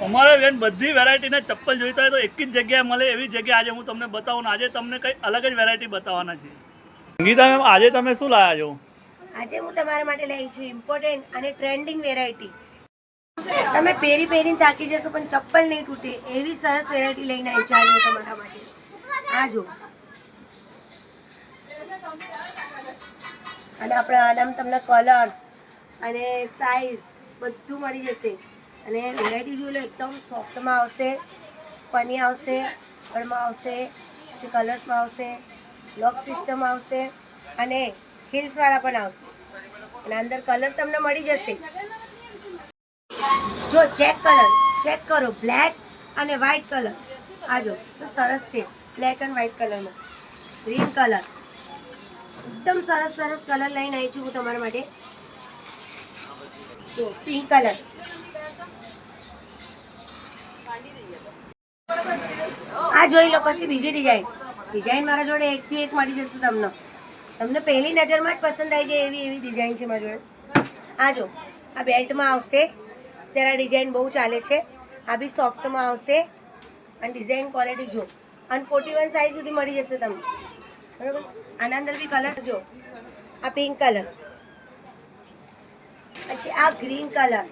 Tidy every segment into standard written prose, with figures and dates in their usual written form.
અમારે બેન બધી વેરાયટીના ચપ્પલ જોઈતા હોય તો એક જ જગ્યાએ મળે એવી જગ્યા આજે હું તમને બતાવું. આજે તમને કંઈ અલગ જ વેરાયટી બતાવવાના છે. સંગીતા મેમ, આજે તમે શું લાવ્યા છો? આજે હું તમારા માટે લઈ છું ઇમ્પોર્ટન્ટ અને ટ્રેન્ડિંગ વેરાયટી. તમે પહેરીને થાકી જશો પણ ચપ્પલ નહીં તૂટે એવી સરસ વેરાયટી લઈને આવી છું આજે હું તમારા માટે. આ જો, અને આપણા આનામ તમને કલર્સ અને સાઈઝ બધું મળી જશે. અને વેરાયટી જોઈ લો, એકદમ સોફ્ટમાં આવશે, સ્પની આવશે, કલરમાં આવશે, પછી કલર્સમાં આવશે, લોક સિસ્ટમ આવશે અને હિલ્સવાળા પણ આવશે. અને અંદર કલર તમને મળી જશે. જો ચેક કરો, બ્લેક અને વ્હાઈટ કલર. આ જો તો સરસ છે, બ્લેક એન્ડ વ્હાઈટ કલરમાં. ગ્રીન કલર, એકદમ સરસ કલર લઈને આવી છું હું તમારા માટે. જો પિંક કલર, આ જોઈ લો. પછી બીજી ડિઝાઇન મારા જોડે એકથી એક મળી જશે તમને પહેલી નજરમાં જ પસંદ આવી જાય એવી ડિઝાઇન છે મારા જોડે. આ જો, આ બેલ્ટમાં આવશે, ત્યારે ડિઝાઇન બહુ ચાલે છે. આ બી સોફ્ટમાં આવશે અને ડિઝાઇન ક્વોલિટી જો, અને 41 સાઇઝ સુધી મળી જશે તમને, બરાબર. આના અંદર બી કલર જો, આ પિંક કલર, પછી આ ગ્રીન કલર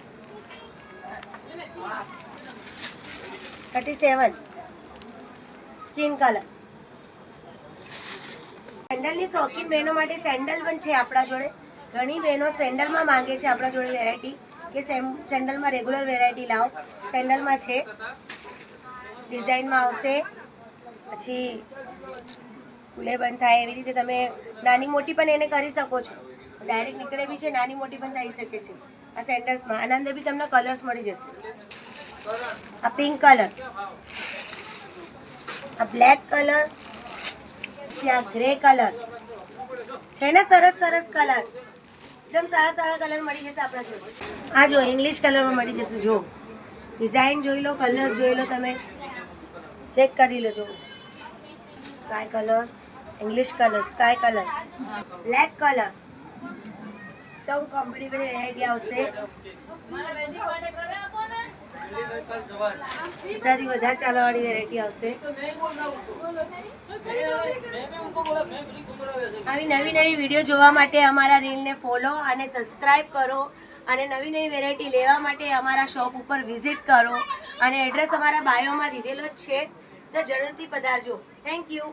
37, સ્કિન કલર. સેન્ડલની શોખીન બહેનો માટે સેન્ડલ પણ છે આપણા જોડે. ઘણી બહેનો સેન્ડલમાં માંગે છે આપણા જોડે વેરાયટી, કે સેન્ડલમાં રેગ્યુલર વેરાયટી લાવો. સેન્ડલમાં છે, ડિઝાઇનમાં આવશે, પછી ખુલે બંધ થાય એવી રીતે તમે નાની મોટી પણ એને કરી શકો છો. ડાયરેક્ટ નીકળે બી છે, નાની મોટી પણ થઈ શકે છે આ સેન્ડલ્સમાં. આના અંદર બી તમને કલર્સ મળી જશે. આ પિંક કલર, આ બ્લેક કલર, પછી આ ગ્રે કલર છે ને, સરસ કલર, એકદમ સારા કલર મળી જશે આપણા જોડે. આ જો ઇંગ્લિશ કલરમાં મળી જશે. જો ડિઝાઇન જોઈ લો, કલર જોઈ લો, તમે ચેક કરી લો. જો sky colour, English colour, sky colour, black colour, એકદમ કોમ્પિટેબલ વેરાયટી આવશે. બધાથી વધારે ચાલવાવાળી વેરાયટી આવશે. આવી નવી વિડીયો જોવા માટે અમારા રીલને ફોલો અને સબસ્ક્રાઇબ કરો. અને નવી વેરાયટી લેવા માટે અમારા શોપ ઉપર વિઝિટ કરો. અને એડ્રેસ અમારા બાયોમાં દીધેલો જ છે, તો જરૂરથી પધારજો. Thank you.